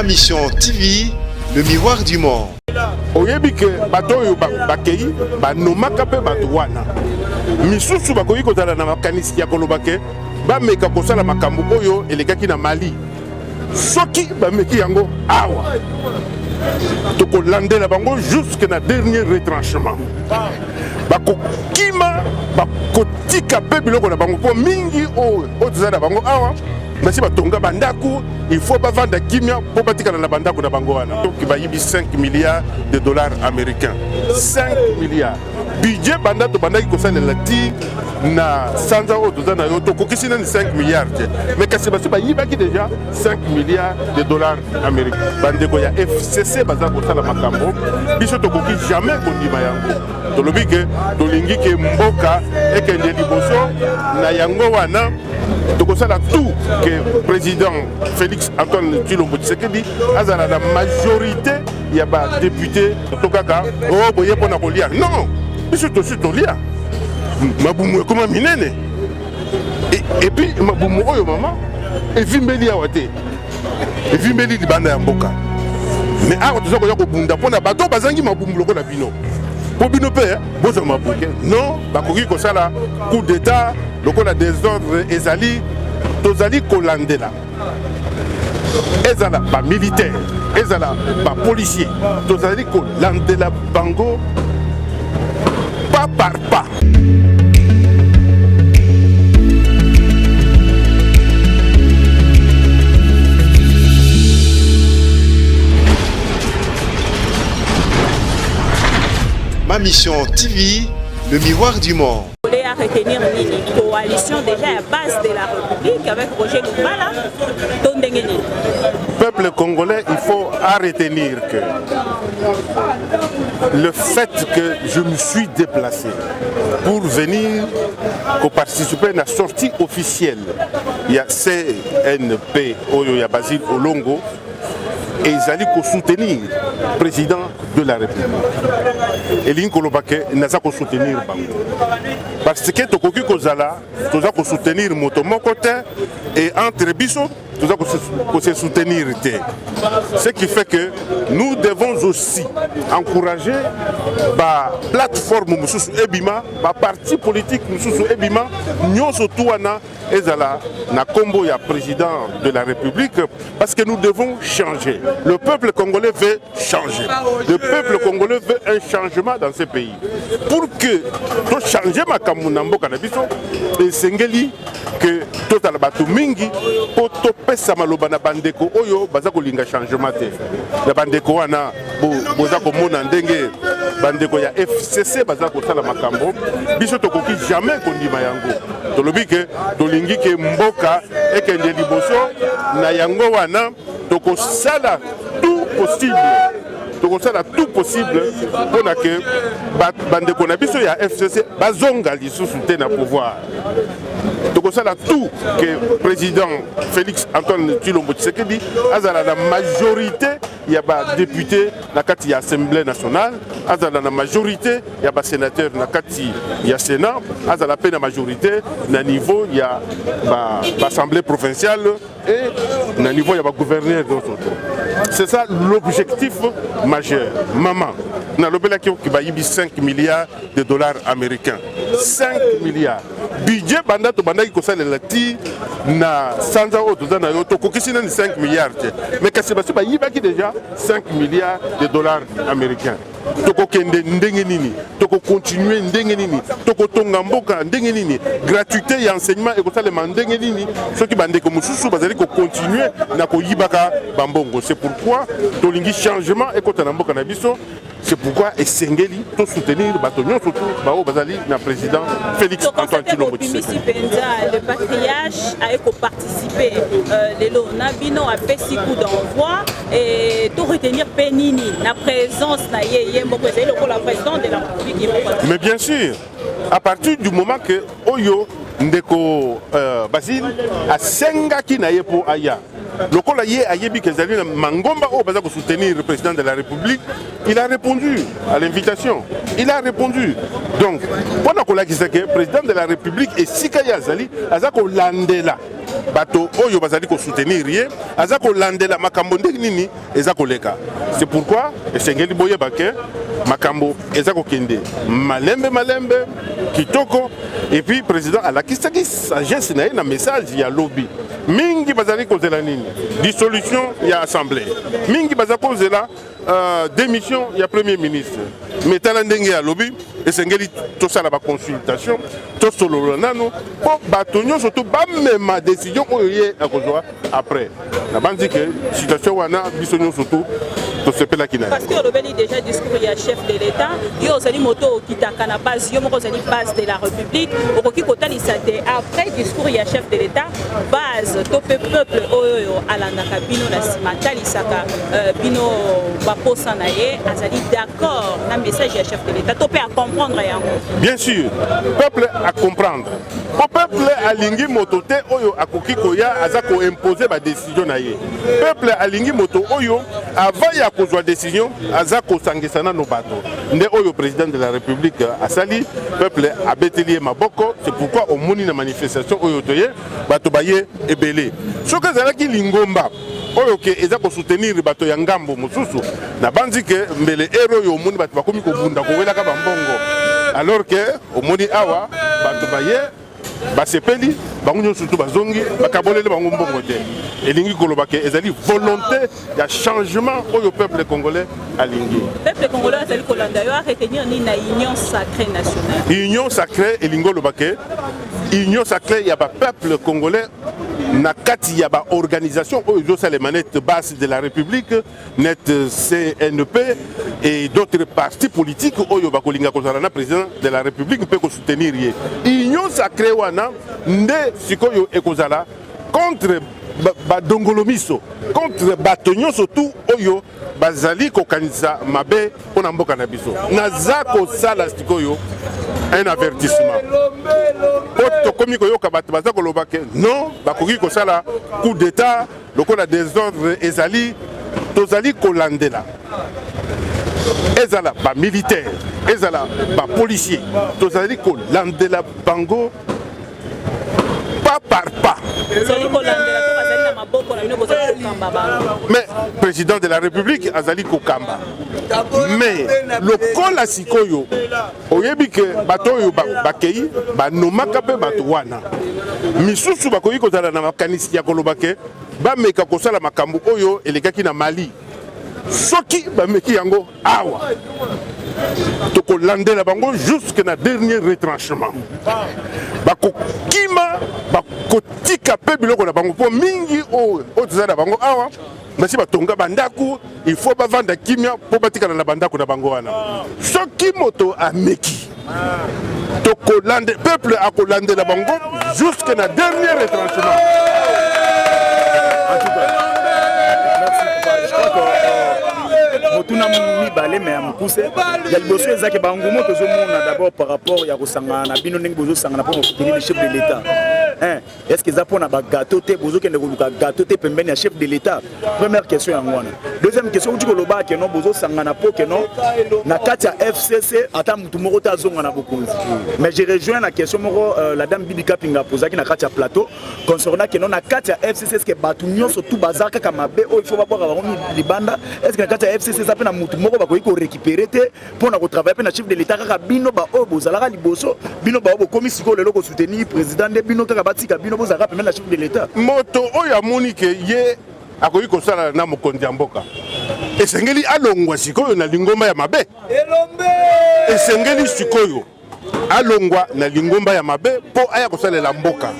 Ma mission TV, le miroir du monde. Oyebike bato oyo bakei banomaka pe bato wana misusu bakoki kozala na makanisi ya kolobake bameka kosala makambo oyo elekaki na Mali soki bameki yango awa tokolandela bango jusque na dernier retranchement bakokima bakotika pe biloko na bango po mingi oyo tozala bango awa nasi batonga bandaku il faut bavanda kimia pour batikana na bandako na bango wana qui va yibi 5 milliards de dollars américains 5 milliards budget bandato bandaki kosalela ti na sanza o tozana yo to kokisi na 5 milliards mais kasi basi ba yibaki déjà 5 milliards de dollars américains bandeko ya FCC baza kosala makambo biso to koki jamais kondima yango tolobi ke tolingi ke mboka ekende liboso na yango wana tokosala tout que président Félix Antoine Tshilombo Tshisekedi azala la majorité ya ba député tokaka o boye pona kolia non biso to lia mabumu comme minene et puis mabumu oyo mama evimbeli ya wate evimbeli libanda ya mboka mais awa tozako ya kobunda pona bato bazangi mabumu loko na bino po bino pe boza mabuke non bakoki kosala coup d'état lokola désordre ezali tozali kolandela ezala ba militaire ezala ba policier tozali kolandela bango pas par pas. Ma mission TV, le miroir du monde. À retenir une coalition déjà à base de la République avec Roger Lumbala. Peuple congolais, il faut retenir que le fait que je me suis déplacé pour venir participer à la sortie officielle, il y a CNP, il y a Basile Olongo, et ils allaient soutenir le président de la République. Et l'Inkolobake n'a pas soutenir parce que Tokoki Kozala, tu as soutenir mon côté et entre Bissot, tu as soutenir. Ce qui fait que nous devons aussi encourager la plateforme Moussous Ebima, la parti politique Moussous Ebima, nous surtout ezala na combo ya président de la République parce que nous devons changer. Le peuple congolais veut changer. Le peuple congolais veut un changement dans ce pays. Pour que tu changes ma kamunambo kanabiso et sengeli que total batu mingi pour topé samaloba na bandeko oyo bazako linga changement te. La bandeko wana bozako mona ndenge bandeko ya FCC bazako sala makambo biso tokoki jamais kondima yango. Tolobi ke tolingi ke mboka ekende liboso na yango wana tokosala tout possible. Tokosala tout possible pour que bandeko na biso ya FCC bazonga lisusu te na pouvoir. Tokosala tout que le président Félix Antoine Tshilombo Tshisekedi azala la majorité ya ba député na kati ya Assemblée nationale, azala la majorité ya ba sénateur na kati ya Sénat, azala pe na majorité na niveau ya ba Assemblée provinciale et na niveau ya ba gouverneur d'autres. C'est ça l'objectif majeur. Maman, na lobela ki ba yibi 5 milliards de dollars américains. 5 milliards. Budget banda to banda ki kosalela ti na sanza o tozana yo to kokisi na 5 milliards. Mais kasi basi ba yibaki déjà 5 milliards de dollars américains. Toko kende ndenge nini, toko continuer ndenge nini, toko tonga mboka ndenge nini, gratuité et enseignement et kosalema ndenge nini, ceux qui bande comme susu bazali ko continuer na ko yibaka bambongo. C'est pourquoi tolingi changement et kota na mboka na biso. C'est pourquoi Essengeli to soutenir batonyo surtout bao bazali na président Félix Antoine Tshilombo Tshisekedi. Le patriarche a participé lelo na bino a fait 6 coups d'envoi et to retenir Penini la présence na yembo président le président de la République. Mais bien sûr, à partir du moment que Oyo ndeko Basile a sengaki na yepo aya le col yé a yebi kezali na mangomba o baza ko soutenir le président de la République, il a répondu à l'invitation. Il a répondu. Donc, pendant qu'on a dit que le président de la République et Sikaya Zali, azako landela. Bato oyo bazali ko soutenir ye, azako landela makambo nini ezako leka. C'est pourquoi esengeli boye bake makambo ezako kende. Malembe kitoko et puis président alakisaki sagesse na na message ya lobby. Mingi bazali ko zela nini? Dissolution ya assemblée. Mingi bazako zela démission ya premier ministre. Mais tala ndenge ya lobby esengeli to sala ba consultation to solo nano po batonyo surtout ba même décision oyo ye akozwa après. Na bandi que situation wana bisonyo surtout to sepela kina. Parce que le déjà discours ya chef de l'État, yo zali moto kitaka na base yo moko zali base de la République, okoki kotalisa te après discours ya chef de l'État, base to peuple oyo alandaka bino na simatali saka bino baposa na ye azali d'accord na message ya chef de l'État to pe à comprendre yango. Bien sûr, peuple à comprendre. Le peuple a lingi motote oyo akoki koya azako imposer ba décision na ye. Peuple a lingi moto oyo avant ya kozwa décision azako sangisana no bato. Nde oyo président de la République asali peuple a beteli maboko, c'est pourquoi au moni na manifestation oyo toye bato baye ebele. Soka zalaki lingomba oyo ke ezako soutenir bato ya ngambo mususu na banzi ke mbele ero yo moni bato bakomi ko bunda ko wela ka bambongo. Alors que au moni awa bato baye basepeli bangunyo surtout bazongi bakabolele bango mbongo te elingi kolobake ezali volonté ya changement au peuple congolais alingi peuple congolais azali kolanda yo a retenir ni na union sacrée nationale union sacrée elingo lobake union sacrée ya ba peuple congolais na kati ya ba organisation oyo zo les manettes basses de la République net CNP et d'autres partis politiques oyo bakolinga kozala na président de la République peut ko soutenir ye union sacrée wana nde sikoyo ekozala contre badongolomiso contre batonyo surtout oyo bazali kokanisa mabe pona mboka na biso naza kosala sikoyo un avertissement poto komi koyoka bato baza koloba ke non bakoki kosala coup d'état lokola désordre ezali tozali kolandela ezala ba militaire ezala ba policier tozali kolandela bango pas par pas. Mais président de la République azali kokamba. Mais le kola sikoyo oyebi ke bato yo bakei ba nomaka pe bato wana. Misusu bakoyi kozala na makanisi ya koloba ke ba meka kosala makambo oyo elekaki na Mali. Soki ba meki yango awa. Toko landela bango jusqu'à na dernier retranchement. Bako kima bakotika pe biloko na bango po mingi o tozala bango awa basi batonga bandaku il faut bavanda kimia po batikana na bandaku na bango wana soki moto ameki toko lande peuple akolandela bango jusqu'à na dernier retranchement. Motuna mibale mais amukuse ya liboso ezaki bangumo tozomona d'abord par rapport ya kosangana na bino ndenge bozo sangana pour soutenir le chef de l'État. Est-ce que ça pour na ba gâteau te bozo kende koluka gâteau te pembeni ya chef de l'État? Première question yangwana. Deuxième question tu koloba ke non bozo sangana po ke non na kati ya FCC ata mutu moko ta zonga na bokonzi. Mais je rejoins la question moko la dame Bibika Pinga posaki na kati ya plateau concernant que non na kati ya FCC est-ce que batu nyonso tout bazaka kama be o il faut ba boka ba libanda est-ce que na kati ya FCC ça peut na mutu moko ba ko récupérer te pour na ko travailler pe na chef de l'État kaka bino ba o bozalaka liboso bino ba o komi siko lelo ko soutenir président de bino kaka batika bino bozalaka pe na chef de l'État moto oyo amoni ke ye akoki kosala na mokonzi ya mboka esengeli alongwa sikoyo na lingomba ya mabe esengeli sikoyo alongwa na lingomba ya mabe po aya kosalela mboka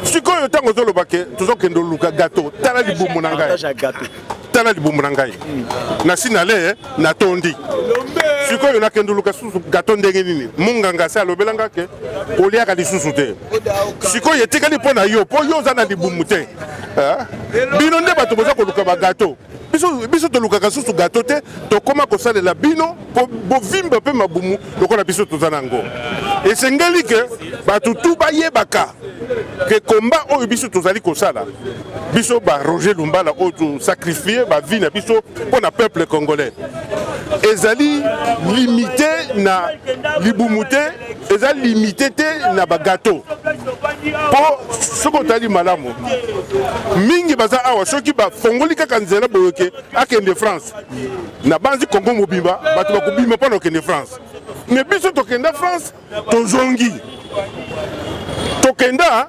sikoyo tango zoloba ke tozokende luka gato tala libumu na ngai tala libumu na ngai na sinale na tondi sikoyo nakende luka susu gato ndenge nini munganga sa alobelanga ke oliaka lisusu te sikoyo etikali mpo na yo po yo oza na libumu te bino nde bato boza koluka bagato biso tolukaka susu gato te tokoma kosalela bino po bovimba mpe mabumu lokola biso toza nango Et c'est ngali que tout baye baka que combat au biso tozali kosala biso ba Roger Lumbala au tout sacrifier ba vie na biso pour le peuple congolais. Ezali limité na libumuté, ezali limité na ba gâteau. Pour ce qu'on t'a dit malamu. Mingi baza awa soki ba fongoli kaka nzela boyoke akende France. Na banzi Congo mobimba batu bakubima pa no kende France. Mais biso tokenda France tozongi. Tokenda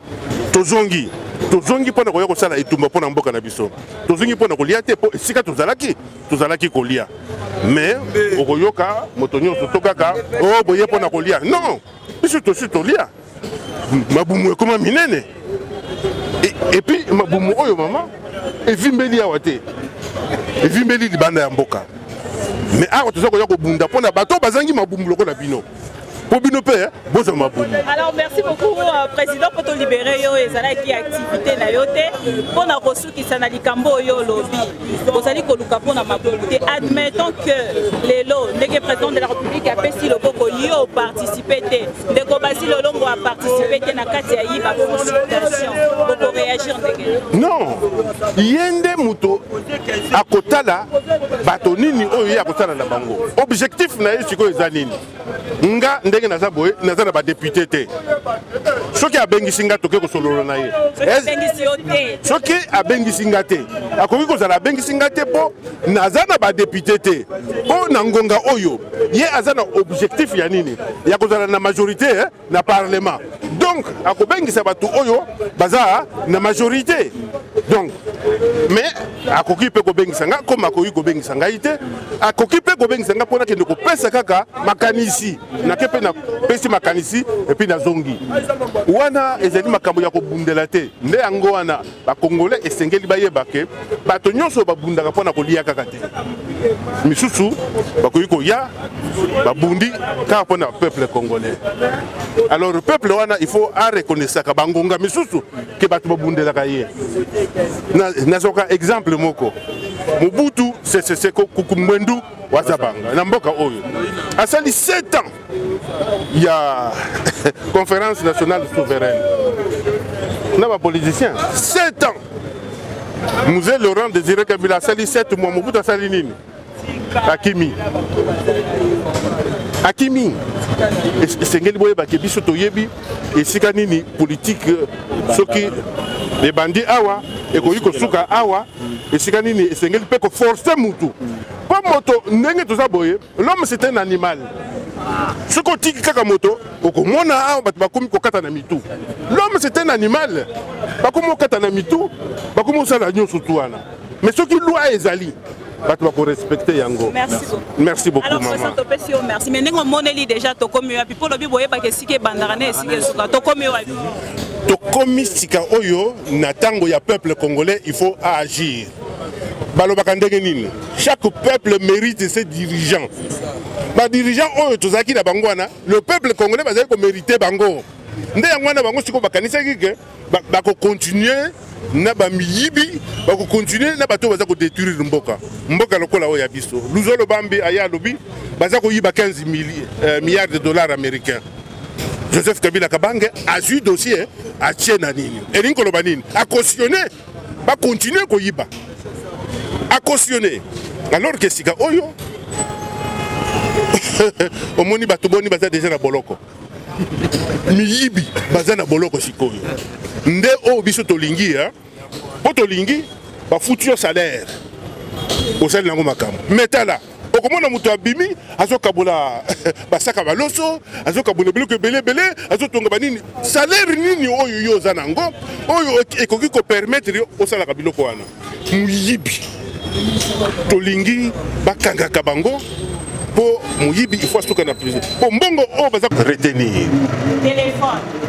tozongi. Tozongi pona koya kosala etumba pona mboka na biso. Tozongi pona kolia te po sika tozalaki kolia. Mais okoyoka motonyo tokaka oh boye pona kolia. Non. Biso tolia. Mabumu ekoma minene. Et puis mabumu oyo mama evimbeli awate. Evimbeli libanda ya mboka. Mais awa toza koya kobunda pona bato bazangi mabumu lokola bino. Alors merci beaucoup président pour te libérer yo ezala qui activité na yote pona kosuki sana likambo yo lobby bozali koluka pona maboute admettons que lelo ndeke président de la République a pesi le boko yo participer te ndeko basi lolongo a participer te na kati ya yiba consultation pour réagir ndeke non yende muto akotala bato nini oyo ya kotala na bango objectif na ye siko ezalini nga ndenge naza boye naza na ba député te soki abengisi nga toke kosolola na ye soki abengisi nga te akoki kozala abengisi nga te po naza na ba député te po na ngonga oyo ye aza na objectif ya nini ya kozala na majorité na parlement donc akobengisa bato oyo baza na majorité donc mais akoki pe kobengisa nga comme akoki kobengisa ngai te akoki pe kobengisa nga mpona kende kopesa kaka makanisi nakepe na pesi makanisi epi na zongi wana ezali makambo ya kobundela te nde yango wana bakongolais esengeli bayeba ke bato nyonso babundaka mpona kolia kaka te misusu bakoki koya babundi kaka mpona peuple congolais. Alors le peuple wana il faut reconnaître bangonga misusu ke bato babundelaka ye nazoka exemple moko Mobutu c'est Kukumwendu Wazabanga na mboka oyo asali 7 ans il y a conférence nationale souveraine na ba politicien 7 ans Musée Laurent Désiré Kabila asali 7 mois Mobutu asali nini Akimi esengeli boye bake biso toyebi esika nini politique soki les bandits awa ekoki kosuka awa esika nini esengeli pe ko forcer mutu pa moto ndenge toza boye l'homme c'est un animal soko tiki kaka moto okomona awa bato bakomi kokata na mitu l'homme c'est un animal bakomi kokata na mitu bakomi osala nyonso tu wana mais soki loi ezali bato bako respecter yango. Merci beaucoup alors, maman. Merci mais ndenge moneli déjà to komi ya pipo lobi boye ba kesike bandarane esike suka to komi wa tokomi sika oyo na tango ya peuple congolais il faut agir. Balobaka ndenge nini chaque peuple mérite ses dirigeants. Ba dirigeants oyo tozaki na bango wana le peuple congolais bazali ko mériter bango nde yango wana bango siko bakanisa kike bako continuer na ba miyibi bako continuer na bato baza ko détruire mboka lokola oyo ya biso Luzolo Bambi aya lobi baza ko yiba 15 milliards de dollars américains. Joseph Kabila Kabange a su dossier à Tchénanini. Et Ninkolobanine a cautionné, va continuer à yiba. A cautionné. Alors que Sika Oyo, au moni batuboni baza déjà na boloko. Miyibi baza na boloko sikoyo. Nde o biso tolingi hein. Po tolingi ba foutu salaire. Au sel nango makam. Metala. Okomona mutu abimi azokabula basaka baloso azokabula biloko belé azotonga banini salaire nini oyo yo za nango oyo ekoki ko permettre osala ka biloko wana muyibi tolingi bakanga kabango po muyibi il faut soka na prison po mbongo o baza retenir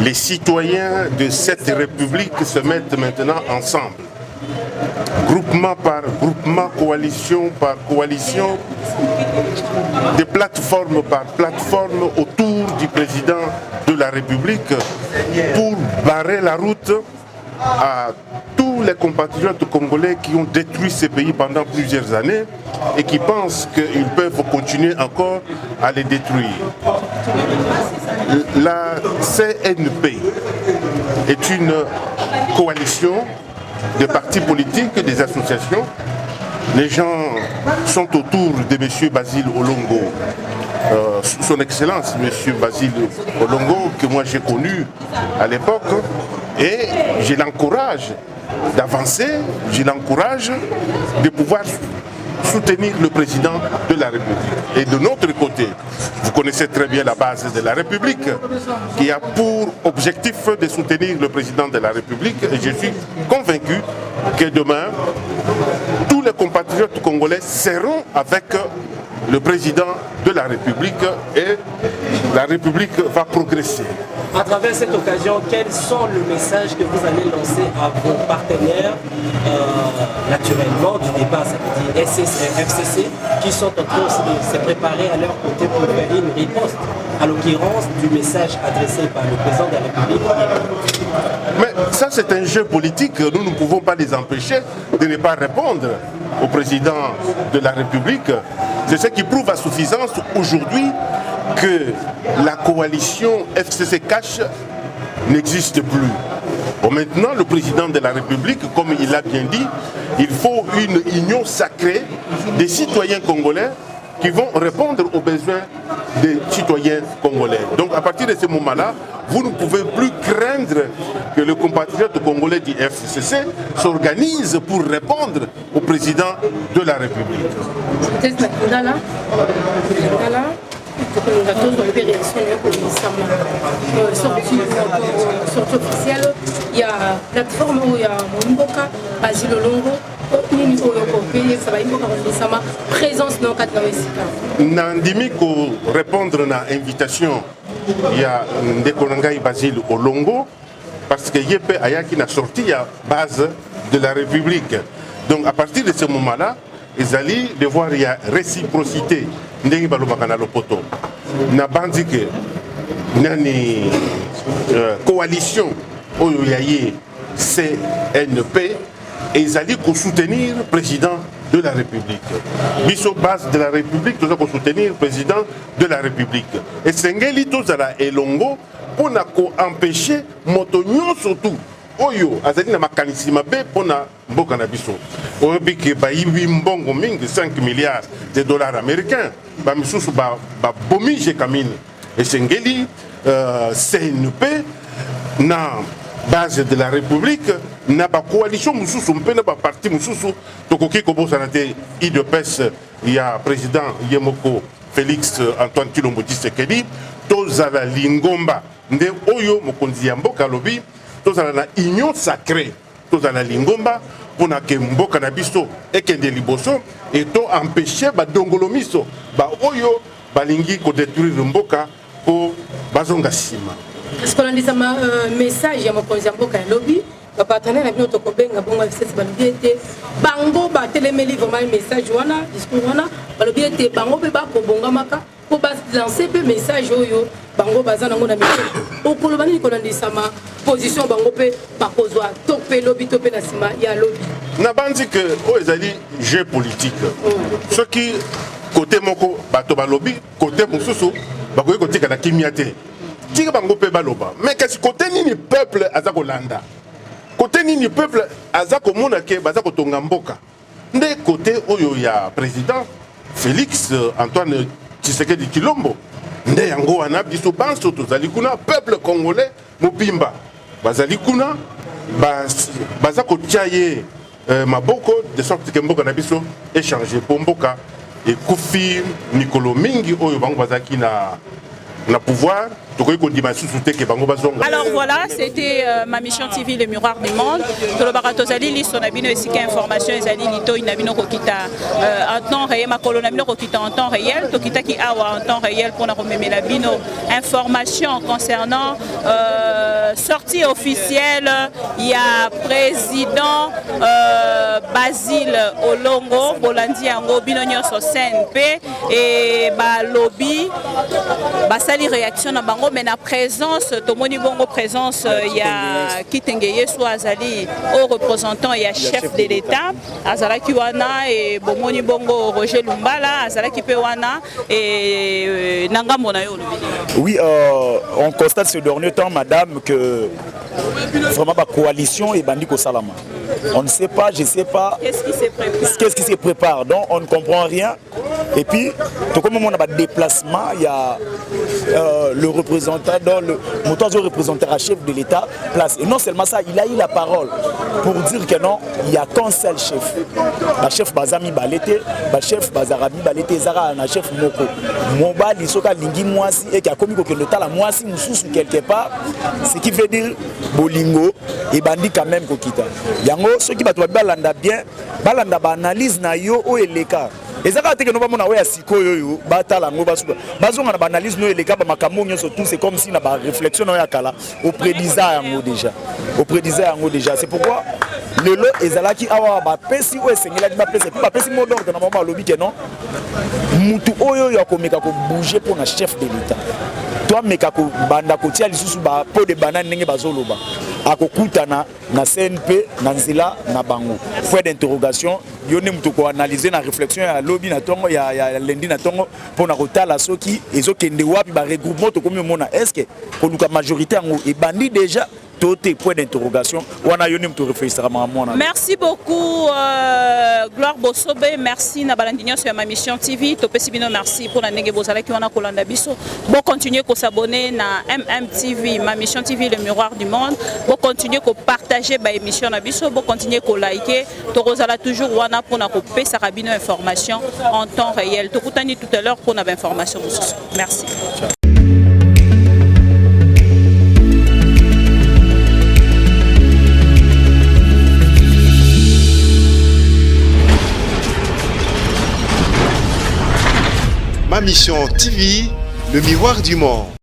les citoyens de cette république se mettent maintenant ensemble groupement par groupement, coalition par coalition, de plateforme par plateforme autour du président de la République pour barrer la route à tous les compatriotes congolais qui ont détruit ce pays pendant plusieurs années et qui pensent qu'ils peuvent continuer encore à les détruire. La CNP est une coalition de partis politiques, des associations. Les gens sont autour de M. Basile Olongo, son Excellence M. Basile Olongo, que moi j'ai connu à l'époque, et je l'encourage d'avancer, je l'encourage de pouvoir soutenir le président de la République. Et de notre côté, vous connaissez très bien la base de la République, qui a pour objectif de soutenir le président de la République. Et je suis convaincu que demain, tous les compatriotes congolais seront avec le président de la République et la République va progresser. À travers cette occasion, quels sont les messages que vous allez lancer à vos partenaires, naturellement, du débat, ça veut dire FCC, qui sont en train aussi de se préparer à leur côté pour faire une riposte, à l'occurrence du message adressé par le président de la République. Mais ça, c'est un jeu politique. Nous ne pouvons pas les empêcher de ne pas répondre au président de la République. C'est ce qui prouve à suffisance aujourd'hui que la coalition FCC Cash n'existe plus. Bon, maintenant, le président de la République, comme il l'a bien dit, il faut une union sacrée des citoyens congolais qui vont répondre aux besoins des citoyens congolais. Donc à partir de ce moment-là, vous ne pouvez plus craindre que le compatriote congolais du FCC s'organise pour répondre au président de la République. Sortie officielle, il y a la plateforme où il y a Mboka, Basile Olongo, présence dans le cadre de Nandimi pour répondre à l'invitation, il y a Ndekonangai Basile Olongo, parce que Yépe Ayaki n'a sorti la base de la République. Donc à partir de ce moment-là, ils allaient devoir y a réciprocité. Ndengi balobakana lopoto. Na bandike nani coalition oyoyaye CNP et ils allaient soutenir le président de la République. Biso base de la République, nous allons soutenir le président de la République. Et Sengeli Tozala Elongo pour empêcher Motonio surtout. Oyo, azali na makanisi mabe pona mboka na biso. Oyebi ke bayibi mbongo mingi 5 milliards de dollars américains. Ba misusu ba bomi je kamine. Esengeli CNP na base de la République na ba coalition mususu mpena ba parti mususu tokoki ko bosana te IDPS ya président Yemoko Félix Antoine Tshilombo Tshisekedi tozala lingomba nde oyo mokonzi ya mboka lobi tozala na union sacrée tozala lingomba pona ke mboka na biso ekende liboso et to empêcher ba dongolomiso ba oyo balingi ko détruire mboka po bazonga sima. Est-ce qu'on a dit un message à mokonzi ya mboka lobby ba partenaire na bino to ko benga bongo FCC balobi ete bango ba telemeli vraiment message wana discours wana balobi ete bango pe ba ko bonga maka po ba lancer pe message oyo bango bazana ngona message okolobani ko landisama position bango pe bakozwa topé lobby topé na sima ya lobby na bandi que o ezali jeu politique ce qui côté moko bato ba lobby côté mosusu bakoyi kotika na kimiate tika bango pe baloba mais qu'est-ce côté nini peuple azako landa côté nini peuple azako mona ke bazako tonga mboka nde côté oyo ya président Félix Antoine Tshisekedi Tshilombo nde yango wana biso banso tozali kuna peuple congolais mobimba bazali kuna baza kotia ye maboko de sorte que mboka na biso échanger po mboka ekufi mikolo mingi oyo bango bazaki na pouvoir. Alors voilà, c'était ma mission TV, le miroir du monde. Tolobaratozali li sonabino esika information ezali lito inabino kokita en temps réel, ma colonabino kokita en temps réel, tokita ki awa en temps réel pour na rememela bino information concernant sortie officielle. Il y a président Basile Olongo, Bolandi Ango bino nyonso CNP et ba lobby basali tosali réaction na bango mais na présence tomoni bongo présence ya Kitengeye soit azali au représentant ya chef de l'État azalaki wana et bomoni bongo Roger Lumbala azalaki pe wana et nangambo na yo. Oui, on constate ce dernier temps, madame, que vraiment la coalition est bandit au Salama. On ne sait pas, je ne sais pas. Qu'est-ce qui se prépare? Donc on ne comprend rien. Et puis, tout comme on a un déplacement, il y a le représentant, le représentant chef de l'État place. Et non seulement ça, il a eu la parole pour dire que non, il n'y a qu'un seul chef. Le chef Bazami Balete, le chef Bazarabi Balete, Zara, le chef Moko. Moba, Lisoka, Lingi Mwasi, et qui a commis que le tal à Mwasi, Moussous quelque part, ce qui veut dire Bolingo et Bandi quand même Kokita. Yango, ceux qui battent Balanda bien, Balanda analyse na yo ou eleka. Et ça, quand on va voir si Koyo, Batala, Bazon a analyse nous les cas, Makamon, surtout c'est comme si on a réflexion au prédisant déjà. Au prédisant déjà. C'est pourquoi le lot est là qui a un pesi ou est là qui va pesi. Pas pesi mot d'ordre dans le lobby que non. Moutou Oyo ya komeka ko bouger pour un chef de l'État. Toi meka ko banda ko tia lisusu ba pot de banane ndenge bazoloba. Akokutana na CNP na nzela na bango. Point d'interrogation, yone mutu ko analyser na réflexion ya lobby na tongo ya lendi na tongo pour na kotala soki ezokende wapi ba regroupement to komi mona est-ce que ko luka majorité ngo e bandi déjà tout point d'interrogation. Merci beaucoup Gloire Bosobe, merci na balandinyo sur ma mission TV. Topesibino merci pour la nege bozala ki wana kolanda biso. Bon continuer ko s'abonner na MMTV, ma mission TV le miroir du monde. Bon continuer ko partager ba émission na biso, bon continuer ko liker. To rozala toujours wana pour na ko pesa rabino information en temps réel. To kutani tout à l'heure pour na information. Merci. Ma mission TV, le miroir du monde.